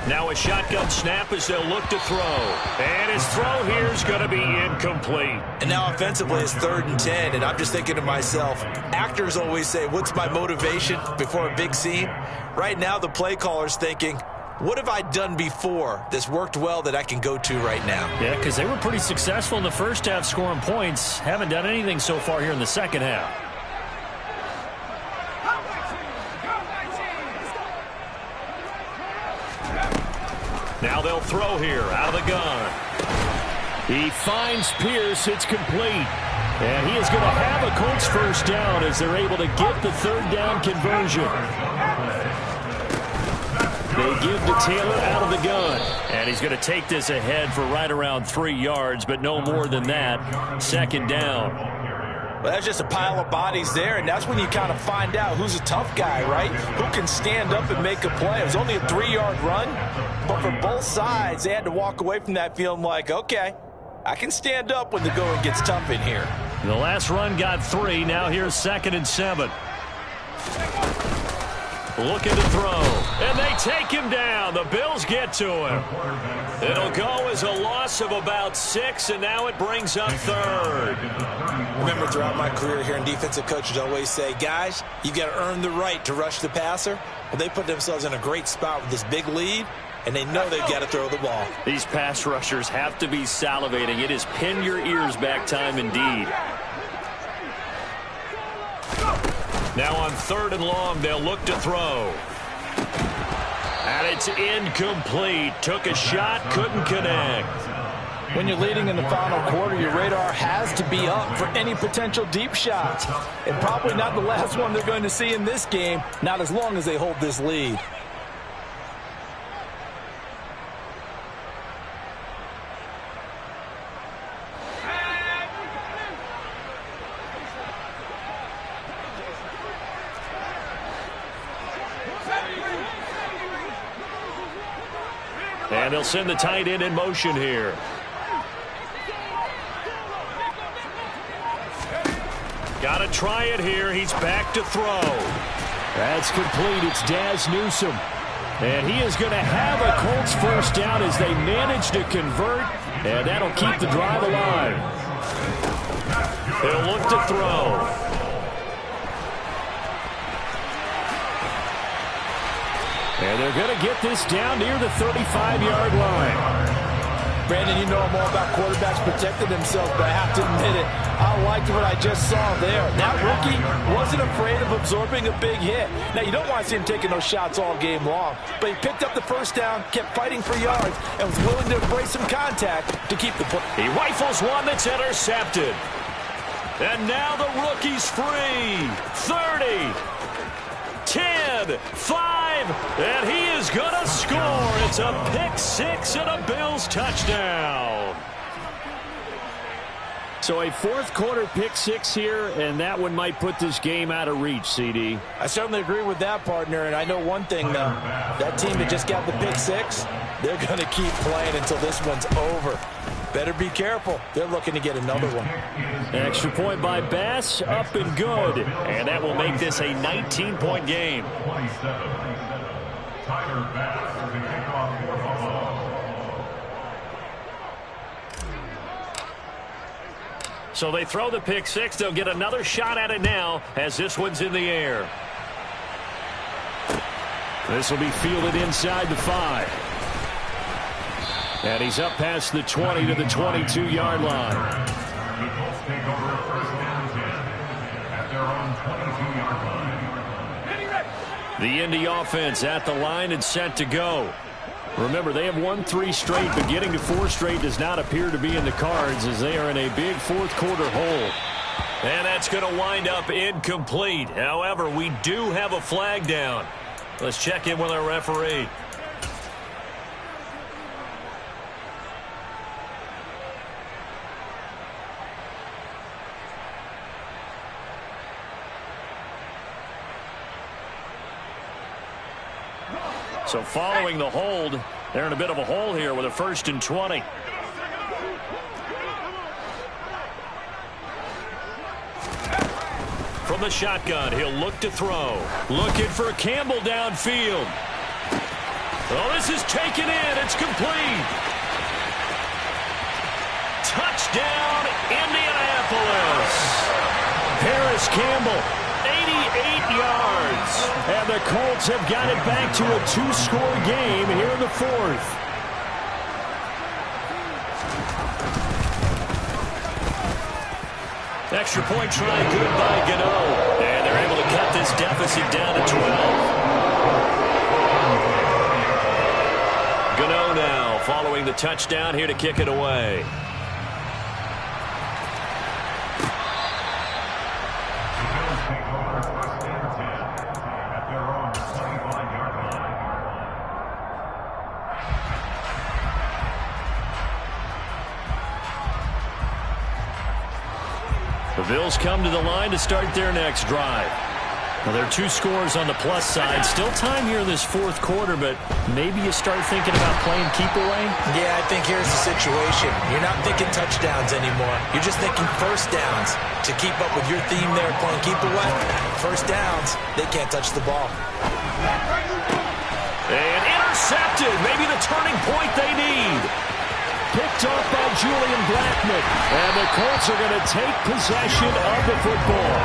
Speaker 4: Now a shotgun snap as they'll look to throw. And his throw here is going to be incomplete.
Speaker 3: And now offensively it's 3rd and 10, and I'm just thinking to myself, actors always say, what's my motivation before a big scene? Right now the play caller's thinking, what have I done before that's worked well that I can go to right now?
Speaker 4: Yeah, because they were pretty successful in the first half scoring points. Haven't done anything so far here in the second half. Now they'll throw here out of the gun. He finds Pierce. It's complete. And he is going to have a Colts first down as they're able to get the 3rd down conversion. They give to Taylor out of the gun. And he's going to take this ahead for right around 3 yards, but no more than that. 2nd down.
Speaker 3: Well, that's just a pile of bodies there, and that's when you kind of find out who's a tough guy, right? Who can stand up and make a play. It was only a 3-yard run, but for both sides, they had to walk away from that feeling like, okay, I can stand up when the going gets tough in here.
Speaker 4: The last run got 3. Now here's 2nd and 7. Looking to throw, and they take him down. The Bills get to him. It'll go as a loss of about 6, and now it brings up 3rd.
Speaker 3: Remember, throughout my career here in defensive coaches always say, guys, you've got to earn the right to rush the passer. Well, they put themselves in a great spot with this big lead, and they know they've got to throw the ball.
Speaker 4: These pass rushers have to be salivating. It is pin your ears back time indeed. Now on 3rd and long, they'll look to throw. And it's incomplete. Took a shot, couldn't connect.
Speaker 6: When you're leading in the final quarter, your radar has to be up for any potential deep shots. And probably not the last one they're going to see in this game, not as long as they hold this lead.
Speaker 4: And they'll send the tight end in motion here. Got to try it here. He's back to throw. That's complete. It's Daz Newsome. And he is going to have a Colts first down as they manage to convert. And that'll keep the drive alive. He'll look to throw. And they're going to get this down near the 35-yard line.
Speaker 6: Brandon, you know I'm all about quarterbacks protecting themselves, but I have to admit it, I liked what I just saw there. That rookie wasn't afraid of absorbing a big hit. Now, you don't want to see him taking those shots all game long, but he picked up the first down, kept fighting for yards, and was willing to embrace some contact to keep the play.
Speaker 4: He rifles one that's intercepted. And now the rookie's free. 30. 10, 5, and he is going to score. It's a pick 6 and a Bills touchdown. So a 4th quarter pick 6 here, and that one might put this game out of reach, CD.
Speaker 6: I certainly agree with that, partner, and I know one thing, though. That team that just got the pick 6, they're going to keep playing until this one's over. Better be careful. They're looking to get another one.
Speaker 4: Extra point by Bass, up and good. And that will make this a 19-point game.
Speaker 5: 27. Tyler Bass with the kickoff for Buffalo.
Speaker 4: So they throw the pick 6. They'll get another shot at it now as this one's in the air. This will be fielded inside the 5. And he's up past the 20 to the 22-yard line.
Speaker 5: The Colts take over a 1st and 10 at their own 22-yard line.
Speaker 4: The Indy offense at the line and set to go. Remember, they have won 3 straight, but getting to 4 straight does not appear to be in the cards as they are in a big fourth-quarter hole.
Speaker 2: And that's going to wind up incomplete. However, we do have a flag down. Let's check in with our referee.
Speaker 4: So following the hold, they're in a bit of a hole here with a 1st and 20.
Speaker 2: From the shotgun, he'll look to throw. Looking for Campbell downfield. Oh, this is taken in. It's complete. Touchdown, Indianapolis.
Speaker 4: Harris Campbell, 88 yards. And the Colts have got it back to a 2-score game here in the 4th.
Speaker 2: Extra point try good by Gano. And they're able to cut this deficit down to 12. Gano now following the touchdown here to kick it away.
Speaker 4: The Bills come to the line to start their next drive. Well, there are 2 scores on the plus side. Still time here in this 4th quarter, but maybe you start thinking about playing keep away?
Speaker 3: Yeah, I think here's the situation. You're not thinking touchdowns anymore. You're just thinking first downs. To keep up with your theme there playing keep away, first downs, they can't touch the ball.
Speaker 2: And intercepted. Maybe the turning point they need.
Speaker 4: Picked off by Julian Blackmon. And the Colts are going to take possession of the football.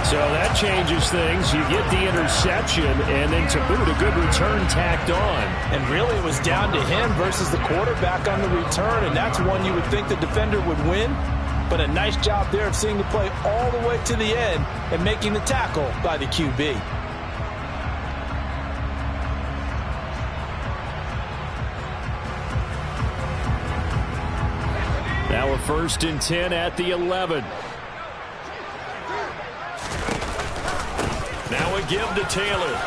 Speaker 4: So that changes things. You get the interception, and then to boot, a good return tacked on.
Speaker 6: And really, it was down to him versus the quarterback on the return, and that's one you would think the defender would win. But a nice job there of seeing the play all the way to the end and making the tackle by the QB.
Speaker 4: Now a 1st and 10 at the 11.
Speaker 2: Now a give to Taylor.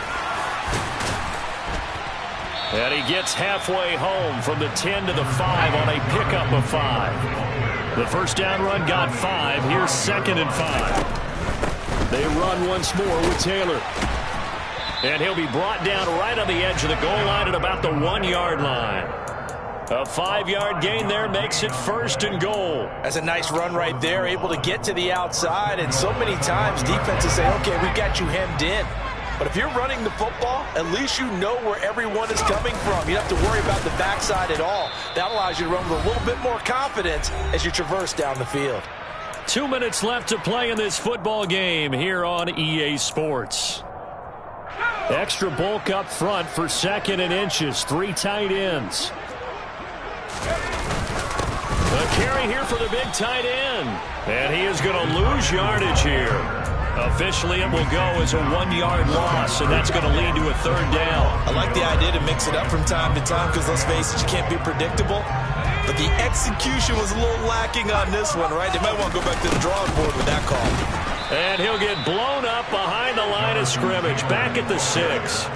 Speaker 4: And he gets halfway home from the 10 to the 5 on a pickup of 5. The first down run got 5. Here's 2nd and 5. They run once more with Taylor. And he'll be brought down right on the edge of the goal line at about the 1-yard line. A 5-yard gain there makes it 1st and goal.
Speaker 6: That's a nice run right there, able to get to the outside. And so many times defenses say, okay, we got you hemmed in. But if you're running the football, at least you know where everyone is coming from. You don't have to worry about the backside at all. That allows you to run with a little bit more confidence as you traverse down the field.
Speaker 4: 2 minutes left to play in this football game here on EA Sports. Extra bulk up front for 2nd and inches. 3 tight ends.
Speaker 2: A carry here for the big tight end. And he is going to lose yardage here. Officially, it will go as a 1-yard loss, and that's going to lead to a 3rd down.
Speaker 3: I like the idea to mix it up from time to time because, let's face it, you can't be predictable. But the execution was a little lacking on this one, right? They might want to go back to the drawing board with that call.
Speaker 2: And he'll get blown up behind the line of scrimmage, back at the 6.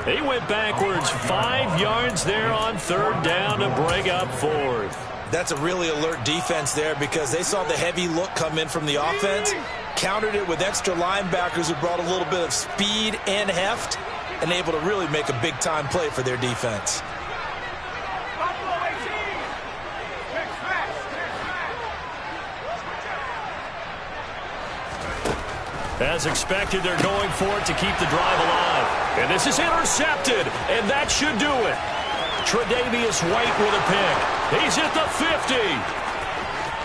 Speaker 2: He went backwards 5 yards there on 3rd down to bring up 4th.
Speaker 3: That's a really alert defense there because they saw the heavy look come in from the offense, countered it with extra linebackers who brought a little bit of speed and heft, and able to really make a big-time play for their defense.
Speaker 2: As expected, they're going for it to keep the drive alive. And this is intercepted, and that should do it. Tre'Davious White with a pick. He's at the 50,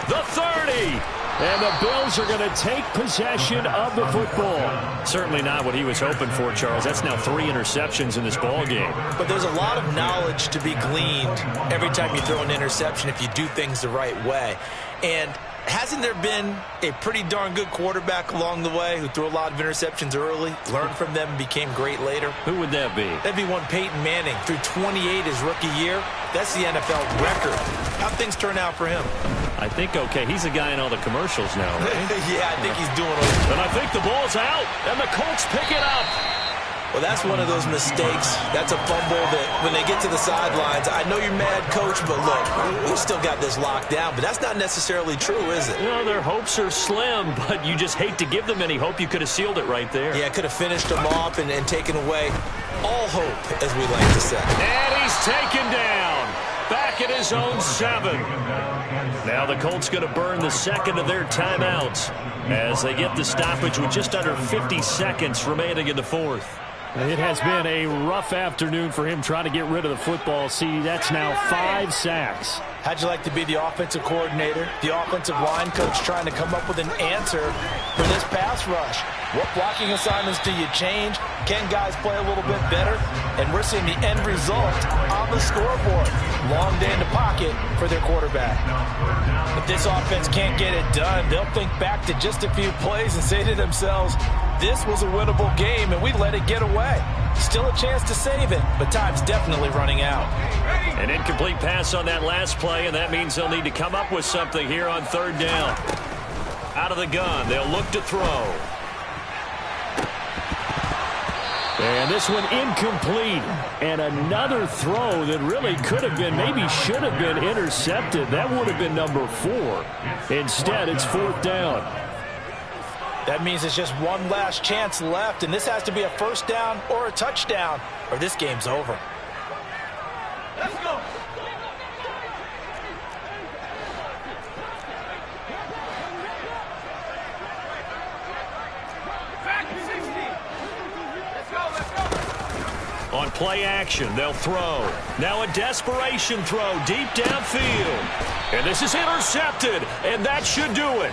Speaker 2: the 30.
Speaker 4: And the Bills are going to take possession of the football.
Speaker 2: Certainly not what he was hoping for, Charles. That's now 3 interceptions in this ball game.
Speaker 3: But there's a lot of knowledge to be gleaned every time you throw an interception if you do things the right way. And hasn't there been a pretty darn good quarterback along the way who threw a lot of interceptions early, learned from them, and became great later?
Speaker 4: Who would that be?
Speaker 3: That'd be one Peyton Manning. Threw 28 his rookie year. That's the NFL record. How'd things turn out for him?
Speaker 4: I think okay. He's a guy in all the commercials now, right?
Speaker 3: Yeah, I think he's doing okay.
Speaker 4: And I think the ball's out, and the Colts pick it up.
Speaker 3: Well, that's one of those mistakes. That's a fumble that when they get to the sidelines, I know you're mad, Coach, but look, we still got this locked down. But that's not necessarily true, is it?
Speaker 4: Well, their hopes are slim, but you just hate to give them any hope. You could have sealed it right there.
Speaker 3: Yeah, could have finished them off and taken away all hope, as we like to say.
Speaker 4: And he's taken down. Back at his own 7. Now the Colts going to burn the second of their timeouts as they get the stoppage with just under 50 seconds remaining in the fourth. It has been a rough afternoon for him trying to get rid of the football. See, that's now 5 sacks.
Speaker 6: How'd you like to be the offensive coordinator, the offensive line coach trying to come up with an answer for this pass rush? What blocking assignments do you change? Can guys play a little bit better? And we're seeing the end result on the scoreboard. Long day in the pocket for their quarterback. If this offense can't get it done, they'll think back to just a few plays and say to themselves, this was a winnable game and we let it get away. Still a chance to save it, but time's definitely running out.
Speaker 4: An incomplete pass on that last play, and that means they'll need to come up with something here on third down. Out of the gun, they'll look to throw. And this one incomplete. And another throw that really could have been, maybe should have been intercepted. That would have been number 4. Instead, it's fourth down.
Speaker 6: That means it's just one last chance left, and this has to be a first down or a touchdown, or this game's over.
Speaker 5: Let's go.
Speaker 4: On play action, they'll throw. Now a desperation throw deep downfield. And this is intercepted, and that should do it.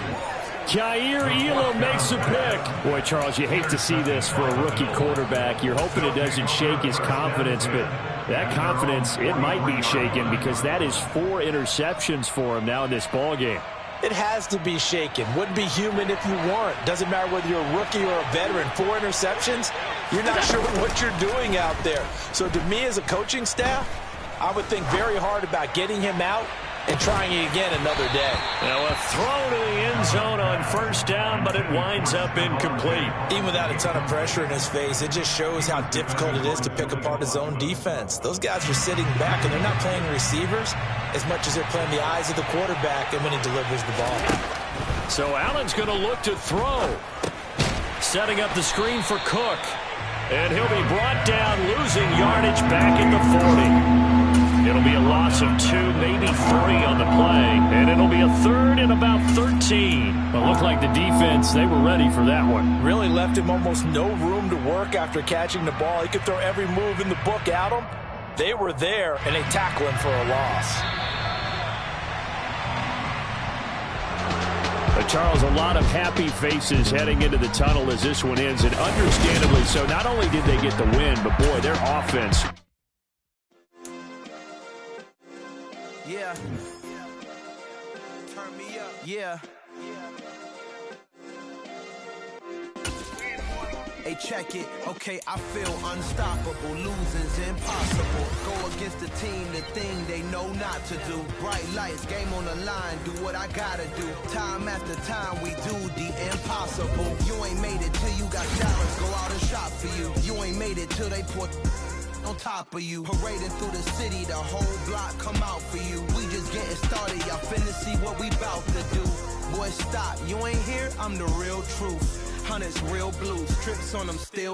Speaker 4: Jair Elam makes a pick. Boy, Charles, you hate to see this for a rookie quarterback. You're hoping it doesn't shake his confidence, but that confidence, it might be shaken because that is 4 interceptions for him now in this ballgame.
Speaker 6: It has to be shaken. Wouldn't be human if you weren't. Doesn't matter whether you're a rookie or a veteran. 4 interceptions, you're not sure what you're doing out there. So to me as a coaching staff, I would think very hard about getting him out and trying it again another day.
Speaker 4: Now a throw to the end zone on first down, but it winds up incomplete.
Speaker 3: Even without a ton of pressure in his face, it just shows how difficult it is to pick apart his own defense. Those guys are sitting back, and they're not playing receivers as much as they're playing the eyes of the quarterback and when he delivers the ball.
Speaker 4: So Allen's going to look to throw. Setting up the screen for Cook. And he'll be brought down, losing yardage back at the 40. It'll be a loss of 2, maybe 3 on the play. And it'll be a third and about 13. But looked like the defense, they were ready for that one.
Speaker 6: Really left him almost no room to work after catching the ball. He could throw every move in the book at him. They were there, and they tackle him for a loss.
Speaker 4: Charles, a lot of happy faces heading into the tunnel as this one ends, and understandably so. Not only did they get the win, but boy, their offense.
Speaker 1: Yeah. Turn me up. Yeah. Hey, check it. Okay, I feel unstoppable. Losing's impossible. Go against the team, the thing they know not to do. Bright lights, game on the line. Do what I gotta do. Time after time, we do the impossible. You ain't made it till you got dollars. Go out and shop for you. You ain't made it till they put on top of you. Parading through the city, the whole block come out for you. We just getting started. Y'all finna see what we bout to do. Boy, stop. You ain't here? I'm the real truth. Hunters, real blues, trips on them still.